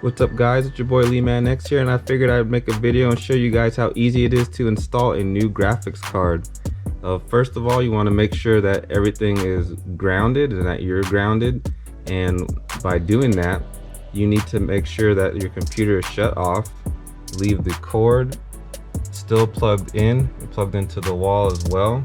What's up guys, it's your boy LEEMAN-X here, and I figured I'd make a video and show you guys how easy it is to install a new graphics card. First of all, you want to make sure that everything is grounded and that you're grounded, and by doing that you need to make sure that your computer is shut off. Leave the cord still plugged in and plugged into the wall as well,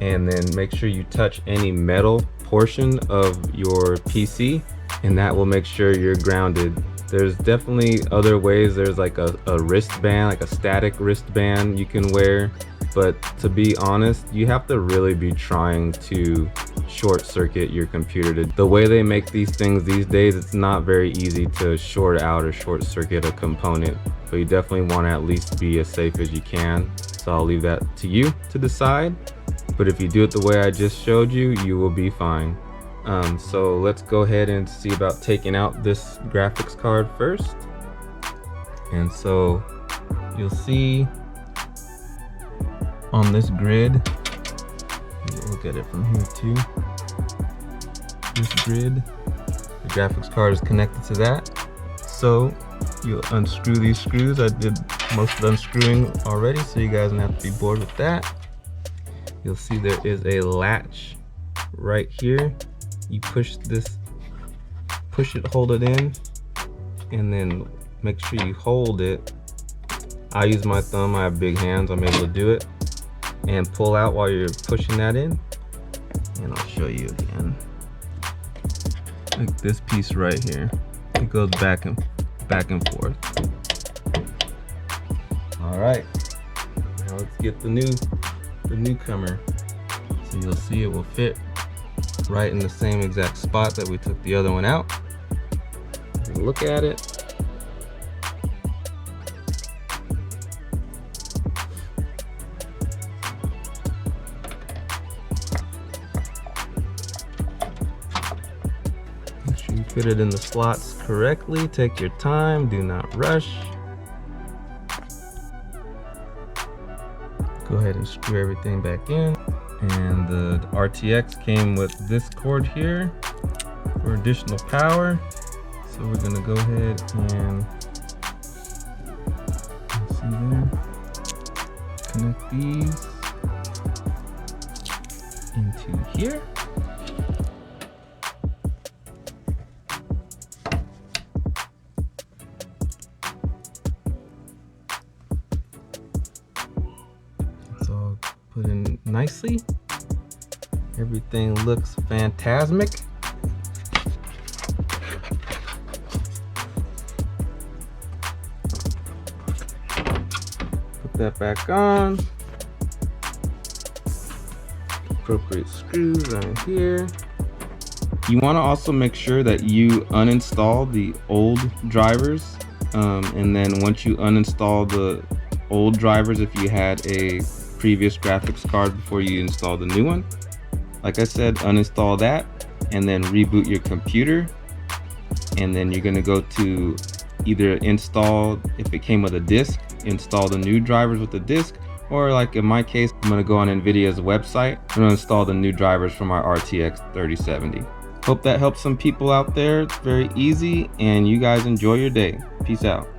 and then make sure you touch any metal portion of your PC, and that will make sure you're grounded. There's definitely other ways. There's like a wristband, like a static wristband you can wear, but to be honest, you have to really be trying to short circuit your computer. The way they make these things these days, it's not very easy to short out or short circuit a component, so you definitely want to at least be as safe as you can. So I'll leave that to you to decide, but if you do it the way I just showed you, you will be fine. So let's go ahead and see about taking out this graphics card first. And so you'll see on this grid, look at it from here too, this grid, the graphics card is connected to that. So you'll unscrew these screws. I did most of the unscrewing already, so you guys don't have to be bored with that. You'll see there is a latch right here. You push this, hold it in, and then make sure you hold it. I use my thumb, I have big hands, I'm able to do it. And pull out while you're pushing that in. And I'll show you again. Like this piece right here, it goes back and forth. All right, now let's get the newcomer. So you'll see it will fit right in the same exact spot that we took the other one out. Look at it. Make sure you fit it in the slots correctly. Take your time, do not rush. Go ahead and screw everything back in. And the RTX came with this cord here for additional power. So we're gonna go ahead and see there, connect these into here. It's all put in nicely. Everything looks phantasmic. Put that back on. Appropriate screws on here. You want to also make sure that you uninstall the old drivers, and then once you uninstall the old drivers, if you had a previous graphics card before you install the new one, like I said, uninstall that and then reboot your computer, and then you're going to go to either install, if it came with a disk, install the new drivers with the disk, or like in my case, I'm going to go on Nvidia's website and I'm going to install the new drivers from our RTX 3070. Hope that helps some people out there. It's very easy, and you guys enjoy your day. Peace out.